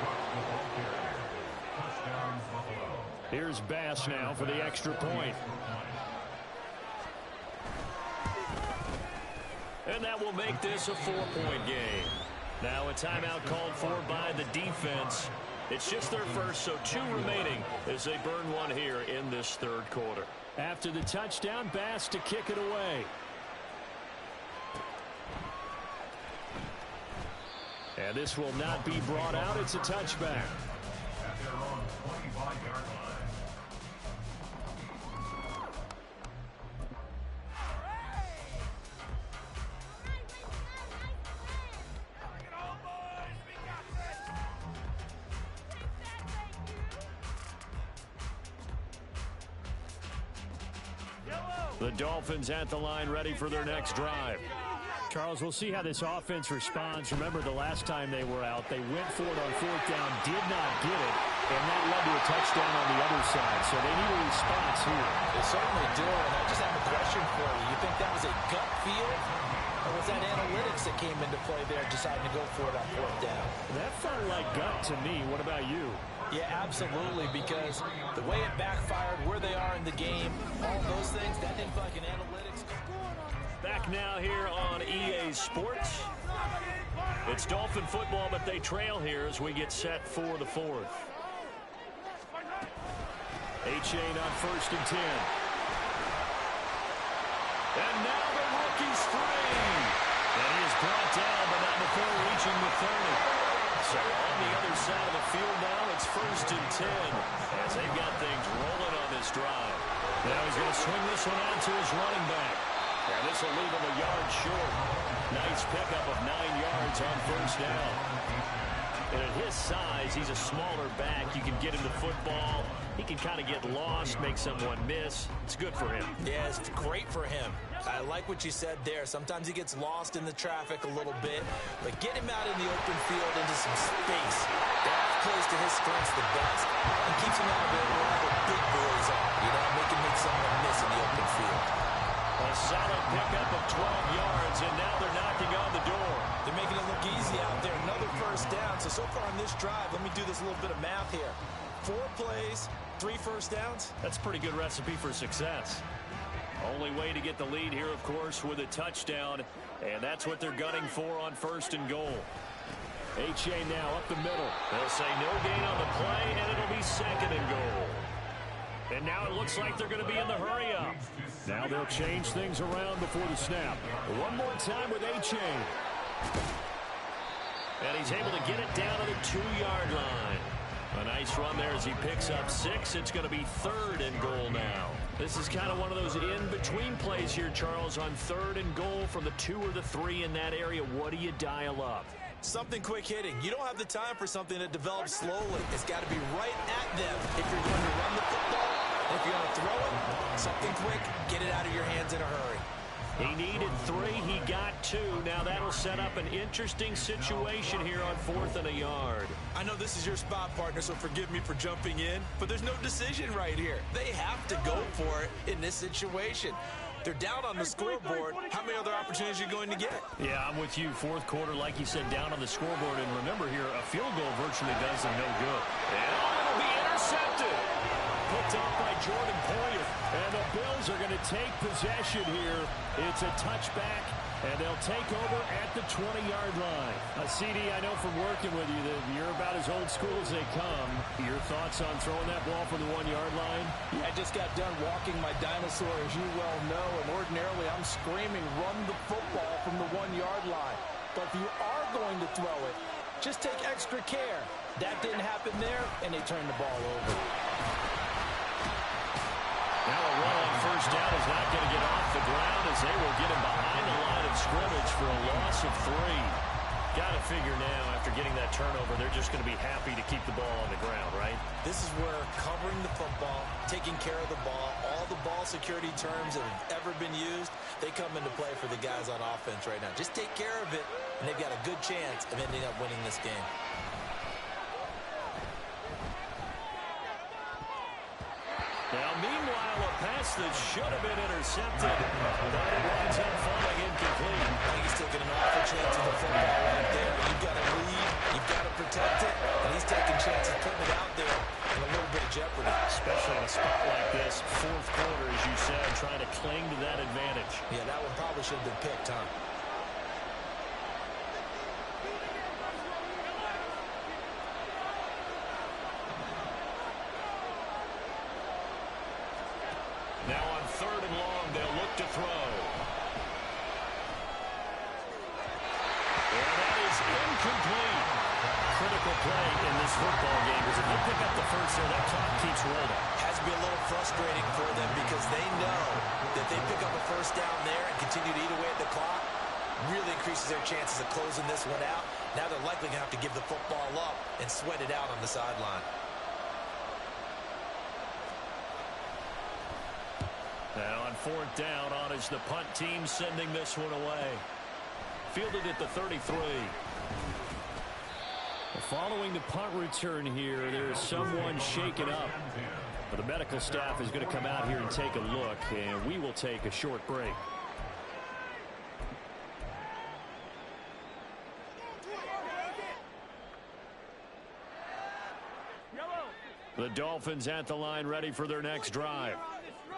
Here's Bass now for the extra point. And that will make this a 4-point game. Now a timeout called for by the defense. It's just their first, so 2 remaining as they burn one here in this third quarter. After the touchdown, Bass to kick it away. And this will not be brought out. It's a touchback. At their own 25-yard line. The Dolphins at the line ready for their next drive. Charles, we'll see how this offense responds. Remember the last time they were out, they went for it on 4th down, did not get it, and that led to a touchdown on the other side. So they need a response here. They certainly do, and I just have a question for you. You think that was a gut feel, or was that analytics that came into play there deciding to go for it on 4th down? That felt like gut to me. What about you? Yeah, absolutely, because the way it backfired, where they are in the game, all those things, that didn't feel like an analytics. Back now here on EA Sports. It's Dolphin football, but they trail here as we get set for the 4th. Achane on 1st and 10. And now the rookie's free. And he is brought down, but not before reaching the 30. So on the other side of the field now, it's 1st and 10 as they've got things rolling on this drive. Now he's going to swing this one out to his running back. And this will leave him a yard short. Nice pickup of 9 yards on 1st down. And at his size, he's a smaller back. You can get him the football. He can kind of get lost, make someone miss. It's good for him. Yeah, it's great for him. I like what you said there. Sometimes he gets lost in the traffic a little bit, but get him out in the open field into some space. That plays to his strengths the best and keeps him out of there where all the big boys are. You know, make someone miss in the open field. A solid pickup of 12 yards, and now they're knocking on the door. They're making it look easy out there. Another 1st down. So far on this drive, let me do this little bit of math here. 4 plays, 3 1st downs. That's a pretty good recipe for success. Only way to get the lead here, of course, with a touchdown, and that's what they're gunning for on 1st and goal. Achane now up the middle. They'll say no gain on the play, and it'll be 2nd and goal. And now it looks like they're going to be in the hurry-up. Now they'll change things around before the snap. One more time with Achane. And he's able to get it down to the 2-yard line. A nice nice run there as he picks up 6. It's going to be 3rd and goal now. This is kind of one of those in-between plays here, Charles, on 3rd and goal from the 2 or the 3 in that area. What do you dial up? Something quick hitting. You don't have the time for something that develops slowly. It's got to be right at them if you're going to run the football. And if you're going to throw it, something quick, get it out of your hands in a hurry. He needed 3. He got 2. Now that'll set up an interesting situation here on 4th and a yard. I know this is your spot, partner, so forgive me for jumping in, but there's no decision right here. They have to go for it in this situation. They're down on the scoreboard. How many other opportunities are you going to get? Yeah, I'm with you. 4th quarter, like you said, down on the scoreboard. And remember here, a field goal virtually does them no good. And it'll be intercepted. Picked off by Jordan Poyer. And the Bills are going to take possession here. It's a touchback, and they'll take over at the 20-yard line. CD, I know from working with you that you're about as old school as they come. Your thoughts on throwing that ball from the 1-yard line? Yeah, I just got done walking my dinosaur, as you well know, and ordinarily I'm screaming, run the football from the 1-yard line. But if you are going to throw it, just take extra care. That didn't happen there, and they turned the ball over. Now a run on 1st down is not going to get off the ground as they will get him behind the line of scrimmage for a loss of 3. Got to figure now, after getting that turnover, they're just going to be happy to keep the ball on the ground, right? This is where covering the football, taking care of the ball, all the ball security terms that have ever been used, they come into play for the guys on offense right now. Just take care of it, and they've got a good chance of ending up winning this game. Now, meanwhile, a pass that should have been intercepted, but it winds up falling incomplete. I think he's taking an awful chance of the football right there. You've got to lead, you've got to protect it, and he's taking chances, putting it out there in a little bit of jeopardy. Especially in a spot like this, 4th quarter, as you said, trying to cling to that advantage. Yeah, that one probably should have been picked, huh? Now on 3rd and long, they'll look to throw. And that is incomplete. Critical play in this football game, because if they pick up the first there, that clock keeps rolling. Has to be a little frustrating for them because they know that they pick up a 1st down there and continue to eat away at the clock, really increases their chances of closing this one out. Now they're likely going to have to give the football up and sweat it out on the sideline. Now on 4th down, on is the punt team sending this one away. Fielded at the 33. Following the punt return here, there is someone shaken up. But the medical staff is going to come out here and take a look, and we will take a short break. The Dolphins at the line, ready for their next drive.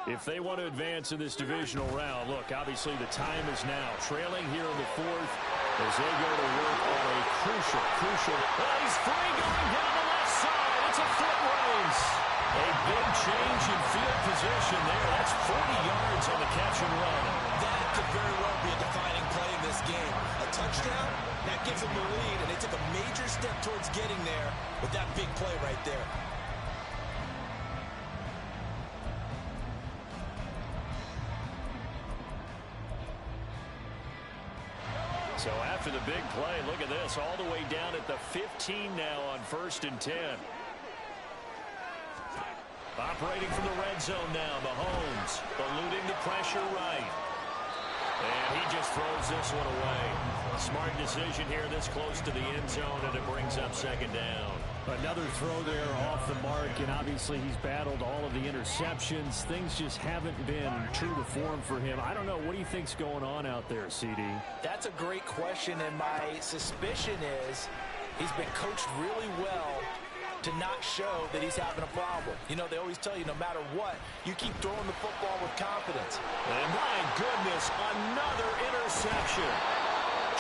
If they want to advance in this divisional round, look, obviously the time is now. Trailing here in the 4th as they go to work on a crucial. Oh, he's free going down the left side. It's a foot race. A big change in field position there. That's 40 yards on the catch and run. That could very well be a defining play in this game. A touchdown, that gives them the lead, and they took a major step towards getting there with that big play right there. So after the big play, look at this, all the way down at the 15 now on 1st and 10. Operating from the red zone now, Mahomes eluding the pressure right. And he just throws this one away. Smart decision here this close to the end zone, and it brings up 2nd down. Another throw there off the mark, and obviously he's battled all of the interceptions. Things just haven't been true to form for him. I don't know. What do you think's going on out there, CD? That's a great question, and my suspicion is he's been coached really well to not show that he's having a problem. You know, they always tell you no matter what, you keep throwing the football with confidence. And my goodness, another interception.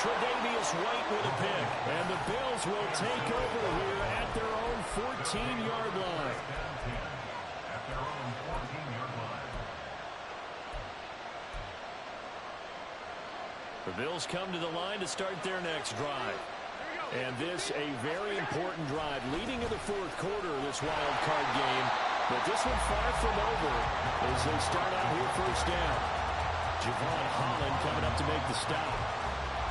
Tre'Davious White with a pick. And the Bills will take over here at their own 14-yard line. At their own 14-yard line. The Bills come to the line to start their next drive. And this a very important drive leading in the fourth quarter of this wild card game. But this one far from over as they start out here first down. Javon Holland coming up to make the stop.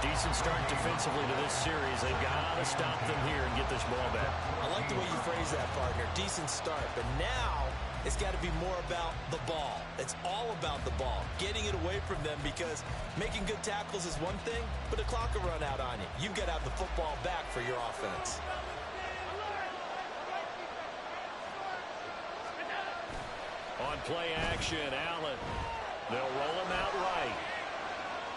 Decent start defensively to this series. They've got to stop them here and get this ball back. I like the way you phrase that, partner. Decent start. But now it's got to be more about the ball. It's all about the ball. Getting it away from them, because making good tackles is one thing, but the clock will run out on you. You've got to have the football back for your offense. On play action, Allen. They'll roll him out right.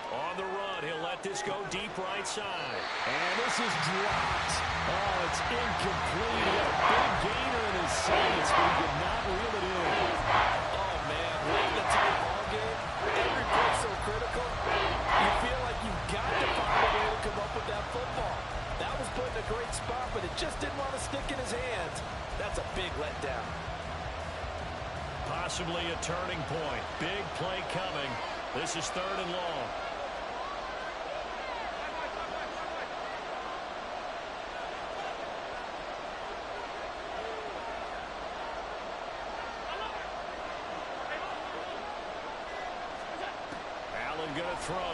On the run, he'll let this go deep right side. And this is dropped. Oh, it's incomplete. He had a big gainer in his sights, but he did not reel it in. Oh, man, late in the tight ball game, every play's so critical. You feel like you've got to find a way to come up with that football. That was put in a great spot, but it just didn't want to stick in his hands. That's a big letdown. Possibly a turning point. Big play coming. This is 3rd and long. Allen gonna throw.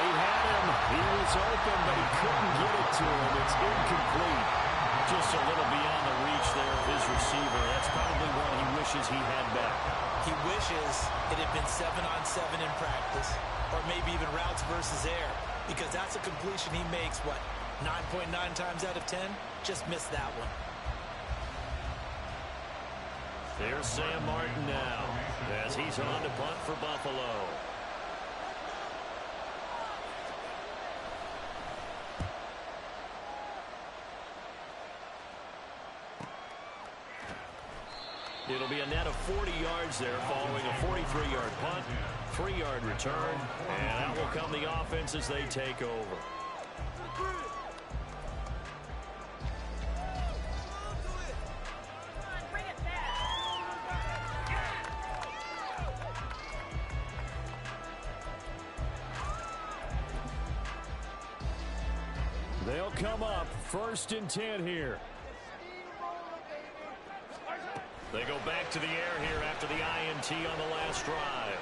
He had him. He was open, but he couldn't get it to him. It's incomplete. Just a little beyond the reach there of his receiver. That's probably one he wishes he had back. He wishes it had been 7-on-7 in practice, or maybe even routes versus air, because that's a completion he makes, 9.9 times out of 10? Just missed that one. There's Sam Martin now, as he's on to punt for Buffalo. It'll be a net of 40 yards there following a 43-yard punt, 3-yard return, and out will come the offense as they take over. They'll come up 1st and 10 here. They go back to the air here after the INT on the last drive.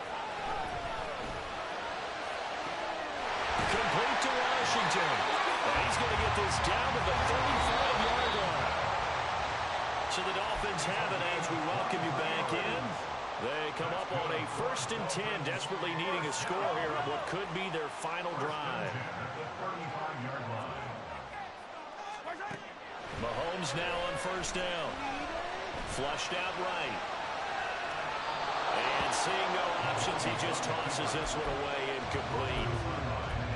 Complete to Washington. And he's going to get this down to the 35-yard line. So the Dolphins have it as we welcome you back in. They come up on a 1st and 10, desperately needing a score here on what could be their final drive. Mahomes now on 1st down. Flushed out right. And seeing no options, he just tosses this one away incomplete.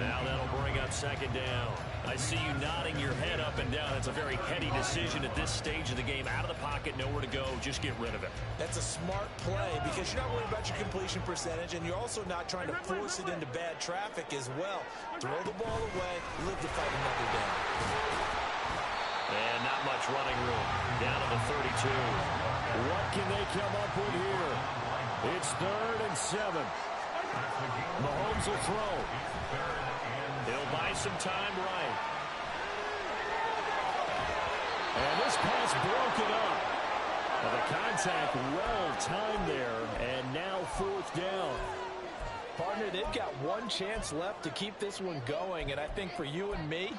Now that'll bring up 2nd down. I see you nodding your head up and down. It's a very heady decision at this stage of the game. Out of the pocket, nowhere to go. Just get rid of it. That's a smart play, because you're not worried about your completion percentage, and you're also not trying to force it into bad traffic as well. Throw the ball away, live to fight another down. And not much running room. Down to the 32. What can they come up with here? It's 3rd and 7. Mahomes will throw. He'll buy some time right. And this pass broken up. Well, the contact well timed there, and now 4th down. Partner, they've got one chance left to keep this one going, and I think for you and me,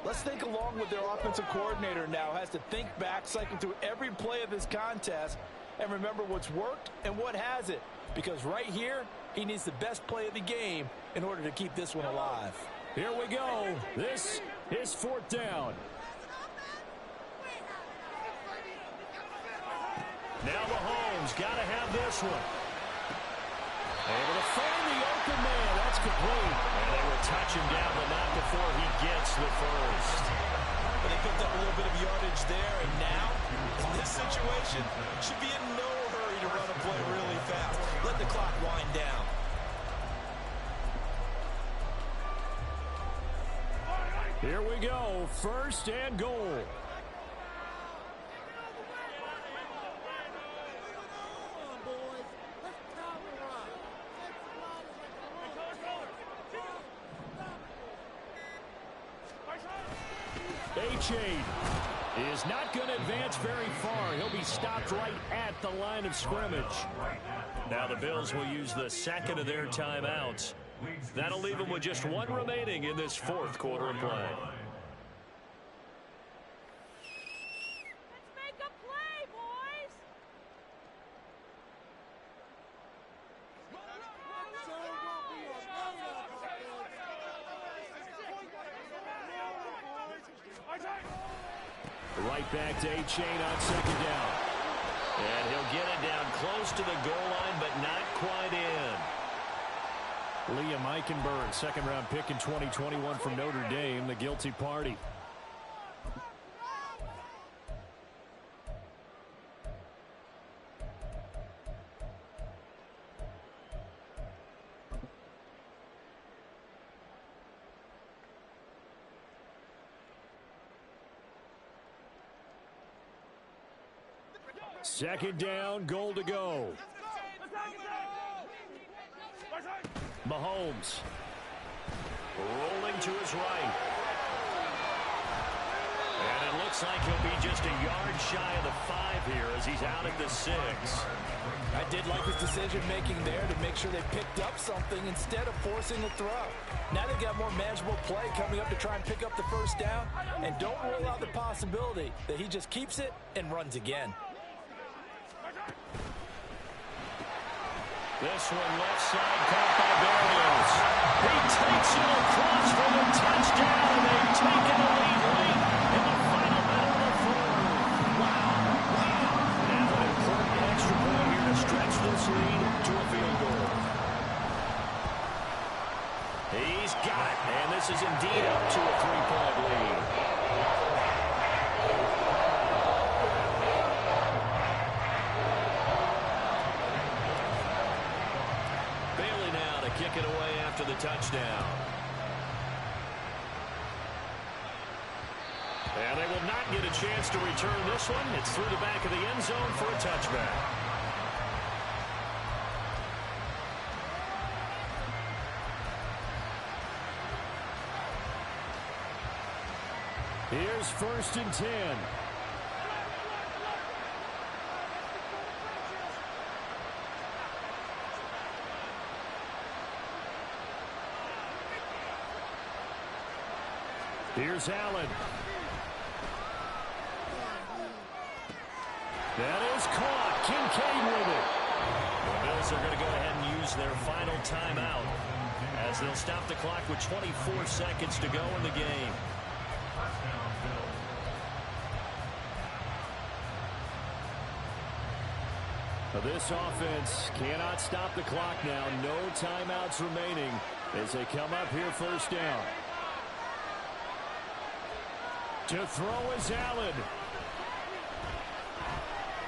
let's think along with their offensive coordinator now. Has to think back, cycle through every play of this contest, and remember what's worked and what hasn't. Because right here, he needs the best play of the game in order to keep this one alive. Here we go. This is 4th down. Now Mahomes got to have this one. Able to find the open man. That's complete. And they will touch him down, but not before he gets the first. But they picked up a little bit of yardage there, and now, in this situation, should be in no hurry to run a play really fast. Let the clock wind down. Here we go. 1st and goal. A-Chain is not going to advance very far. He'll be stopped right at the line of scrimmage. Now the Bills will use the second of their timeouts. That'll leave them with just one remaining in this fourth quarter of play. Let's make a play, boys! Right back to A-Chain on second down. And he'll get it down close to the goal line, but not quite in. Liam Eichenberg, second-round pick in 2021 from Notre Dame, the guilty party. Second down, goal to go. Mahomes. Rolling to his right. And it looks like he'll be just a yard shy of the 5 here as he's out at the 6. I did like his decision-making there to make sure they picked up something instead of forcing the throw. Now they've got more manageable play coming up to try and pick up the first down. And don't rule out the possibility that he just keeps it and runs again. This one left side caught by Berrios. He takes it across for the touchdown, and they've taken the lead late in the final minute of the fourth. Wow. Now an important extra point here to stretch this lead to a field goal. He's got it, and this is indeed up to a 3-point lead. Kick it away after the touchdown. And they will not get a chance to return this one. It's through the back of the end zone for a touchback. Here's 1st and 10. Here's Allen. That is caught. Kincaid with it. The Bills are going to go ahead and use their final timeout as they'll stop the clock with 24 seconds to go in the game. This offense cannot stop the clock now. No timeouts remaining as they come up here 1st down. To throw is Allen.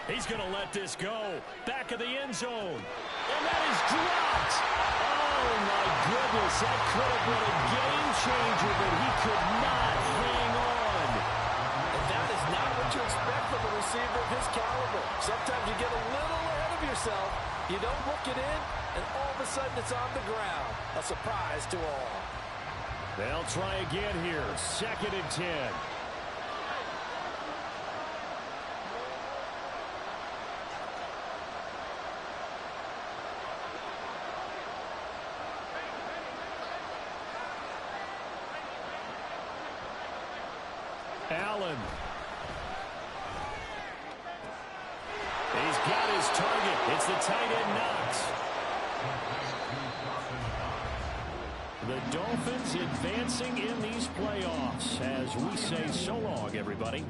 He's going to let this go. Back of the end zone. And that is dropped. Oh, my goodness. That could have been a game changer, but he could not hang on. And that is not what you expect from a receiver of his caliber. Sometimes you get a little ahead of yourself. You don't look it in, and all of a sudden it's on the ground. A surprise to all. They'll try again here. 2nd and 10. Allen. He's got his target. It's the tight end Knox. The Dolphins advancing in these playoffs as we say so long, everybody.